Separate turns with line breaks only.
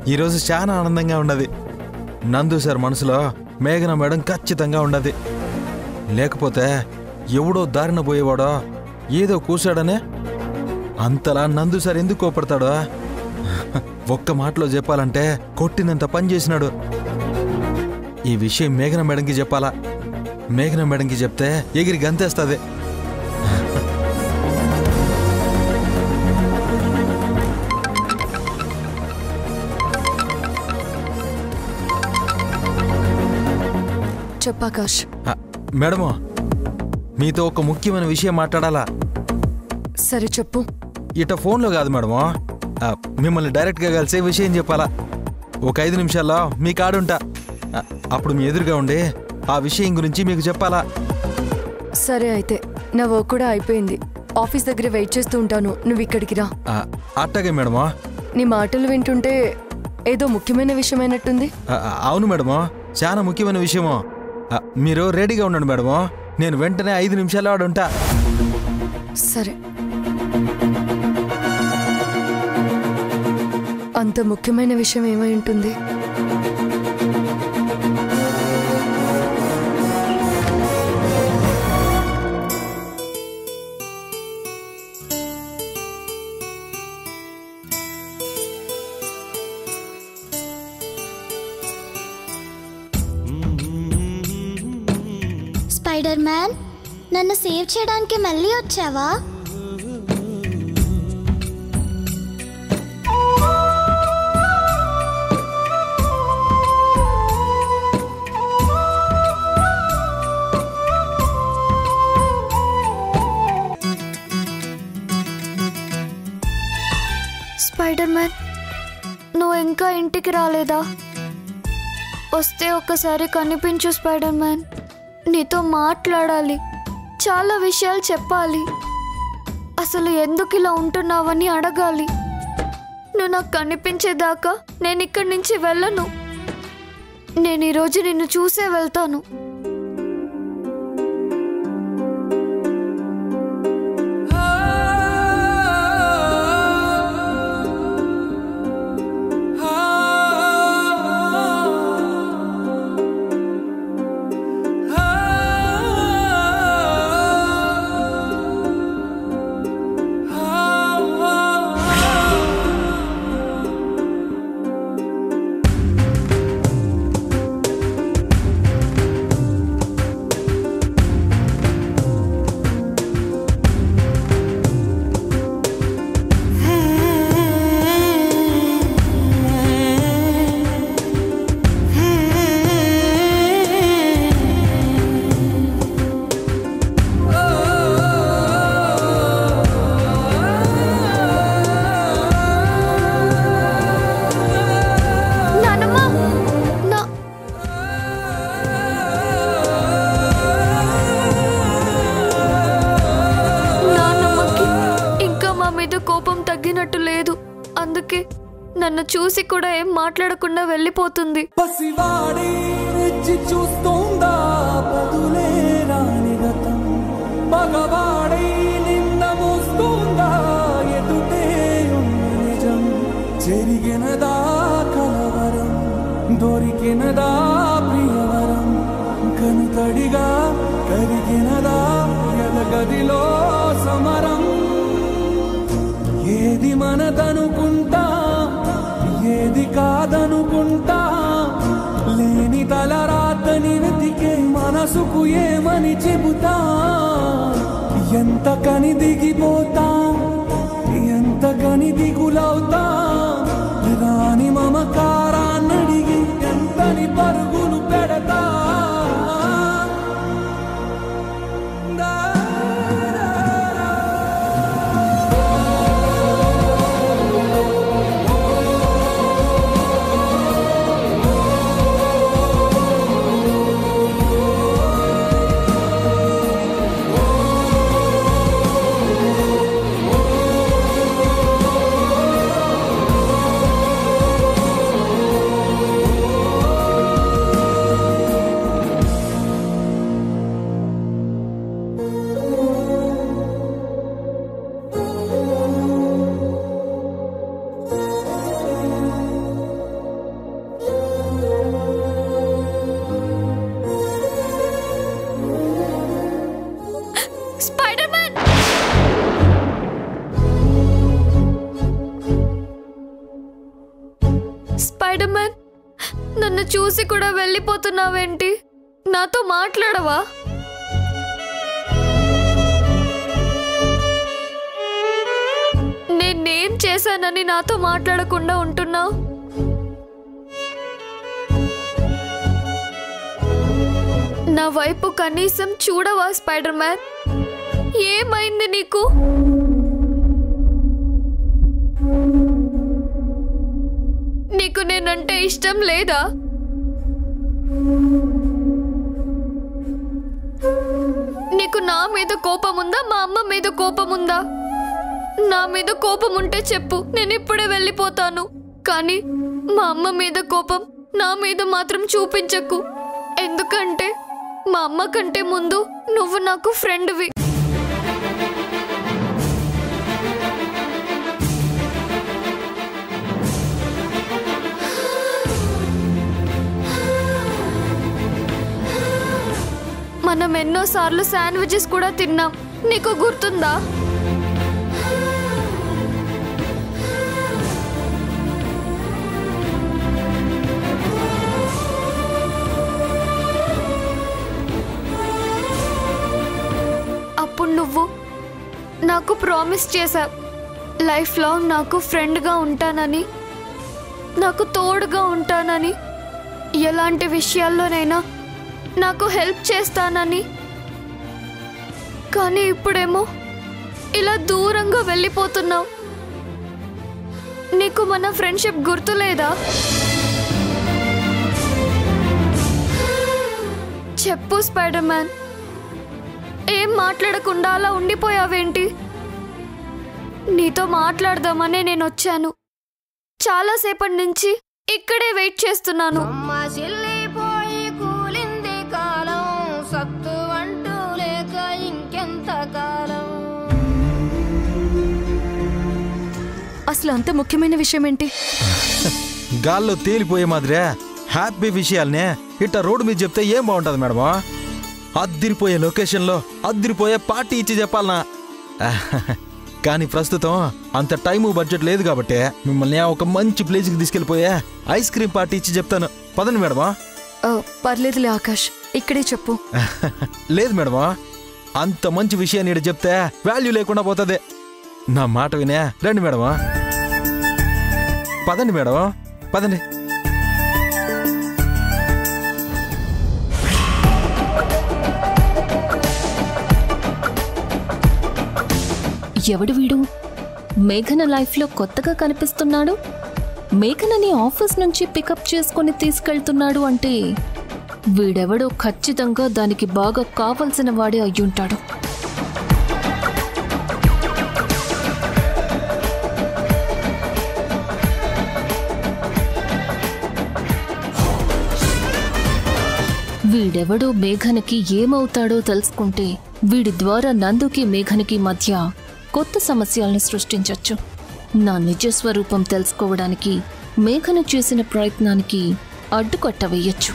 ఈరోజు చాలా ఆనందంగా ఉన్నది. నందు సార్ మనసులో మేఘన మేడం ఖచ్చితంగా ఉండదు. లేకపోతే ఎవడో దారిన పోయేవాడో ఏదో కూర్చాడనే అంతలా నందు సార్ ఎందుకు కోపడతాడో? ఒక్క మాటలో చెప్పాలంటే కొట్టినంత పని చేసినాడు. ఈ విషయం మేఘన మేడంకి చెప్పాలా? మేఘన మేడంకి చెప్తే ఎగిరి గంతేస్తుంది.
చెప్పాకాష్.
మేడము, మీతో ఒక ముఖ్యమైన విషయం మాట్లాడాలా.
సరే చెప్పు.
ఇట ఫోన్లో కాదు మేడము, మిమ్మల్ని డైరెక్ట్గా కలిసే విషయం చెప్పాలా. ఒక 5 నిమిషాల్లో మీ కాడుంటా. అప్పుడు మీ ఎదురుగా ఉండి ఆ విషయం గురించి మీకు చెప్పాలా.
సరే అయితే, నా వర్క్ కూడా అయిపోయింది. ఆఫీస్ దగ్గర వెయిట్ చేస్తూ ఉంటాను, నువ్వు ఇక్కడికి రా.
అట్టాగే మేడమా.
నీ మాటలు వింటుంటే ఏదో ముఖ్యమైన విషయమైనట్టుంది.
అవును మేడమా, చాలా ముఖ్యమైన విషయమో. మీరు రెడీగా ఉండండి మేడమా, నేను వెంటనే 5 నిమిషాల్లో ఆడుంటా.
సరే. అంత ముఖ్యమైన విషయం ఏమై ఉంటుంది?
స్పైడర్ మ్యాన్, నన్ను సేవ్ చేయడానికి మళ్ళీ వచ్చావా? స్పైడర్ మ్యాన్, నువ్వు ఇంకా ఇంటికి రాలేదా? వస్తే ఒక్కసారి కనిపించు స్పైడర్ మ్యాన్. నీతో మాట్లాడాలి, చాలా విషయాలు చెప్పాలి. అసలు ఎందుకు ఇలా ఉంటున్నావని అడగాలి. నువ్వు నాకు కనిపించేదాకా నేను ఇక్కడి నుంచి వెళ్ళను. నేను ఈరోజు నిన్ను చూసే వెళ్తాను. కోపం తగ్గినట్టు లేదు, అందుకే నన్ను చూసి కూడా ఏం మాట్లాడకుండా వెళ్ళిపోతుంది.
జరిగినదా కలవరం, దొరికినదా ప్రియవరం, కనుతడిగా కరిగినదా ఎదగదిలో సమరం. ఏది మనదనుకుంటా, ఏది కాదనుకుంటా, లేని తలరాతని వెతికే మనసుకు ఏమని చెబుతా. ఎంత కని దిగిపోతా, ఎంత కని దిగులవుతా, రాని మమకారాన్నడిగి ఎంతని పరుగులు పెడతా.
చూసి కూడా వెళ్ళిపోతున్నావేంటి? నాతో మాట్లాడవా? నేనేం చేశానని నాతో మాట్లాడకుండా ఉంటున్నావు? నా వైపు కనీసం చూడవా స్పైడర్ మ్యాన్? ఏమైంది నీకు? నీకు నేనంటే ఇష్టం లేదా? నీకు నా మీద కోపం ఉందా, మా అమ్మ మీద కోపం ఉందా? నా మీద కోపం ఉంటే చెప్పు, నేను ఇప్పుడే వెళ్ళిపోతాను. కానీ మా అమ్మ మీద కోపం నా మీద మాత్రం చూపించకు. ఎందుకంటే మా అమ్మ కంటే ముందు నువ్వు నాకు ఫ్రెండ్వి. మనం ఎన్నోసార్లు శాండ్విచెస్ కూడా తిన్నాం, నీకు గుర్తుందా? అప్పుడు నువ్వు నాకు ప్రామిస్ చేశావు, లైఫ్ లాంగ్ నాకు ఫ్రెండ్గా ఉంటానని, నాకు తోడుగా ఉంటానని, ఎలాంటి విషయాల్లోనైనా నాకు హెల్ప్ చేస్తానని. కానీ ఇప్పుడేమో ఇలా దూరంగా వెళ్ళిపోతున్నావు. నీకు మన ఫ్రెండ్షిప్ గుర్తులేదా? చెప్పు స్పైడర్ మ్యాన్, ఏం మాట్లాడకుండా అలా ఉండిపోయావేంటి? నీతో మాట్లాడదామనే నేను వచ్చాను. చాలాసేపటి నుంచి ఇక్కడే వెయిట్ చేస్తున్నాను.
అసలు అంత ముఖ్యమైన విషయం ఏంటి?
గాల్లో తేలిపోయే మాదిరే హ్యాపీ విషయాల్నే ఇట్ట రోడ్డు మీద చెప్తే ఏం బాగుంటుంది మేడమా? అద్దిరిపోయే లొకేషన్లో అద్దిరిపోయే పార్టీ ఇచ్చి చెప్పాలనా? కానీ ప్రస్తుతం అంత టైము బడ్జెట్ లేదు కాబట్టి మిమ్మల్ని ఒక మంచి ప్లేస్కి తీసుకెళ్ళిపోయే ఐస్ క్రీమ్ పార్టీ ఇచ్చి చెప్తాను. పదండి మేడమా.
పర్లేదులే ఆకాష్, ఇక్కడే చెప్పు.
లేదు మేడమా, అంత మంచి విషయాన్ని ఇక్కడ చెప్తే వాల్యూ లేకుండా పోతుంది. నా మాట వినే రండి మేడమా. పదండి మేడం, పదండి.
ఎవడు వీడు? మేఘన లైఫ్లో కొత్తగా కనిపిస్తున్నాడు. మేఘనని ఆఫీస్ నుంచి పికప్ చేసుకుని తీసుకెళ్తున్నాడు అంటే వీడెవడో ఖచ్చితంగా దానికి బాగా కావలసిన వాడే అయ్యుంటాడు. వీడెవడో మేఘనకి ఏమవుతాడో తెలుసుకుంటే వీడి ద్వారా నందుకి మేఘనకి మధ్య కొత్త సమస్యల్ని సృష్టించొచ్చు. నా నిజస్వరూపం తెలుసుకోవడానికి మేఘన చేసిన ప్రయత్నానికి అడ్డుకట్ట వేయొచ్చు.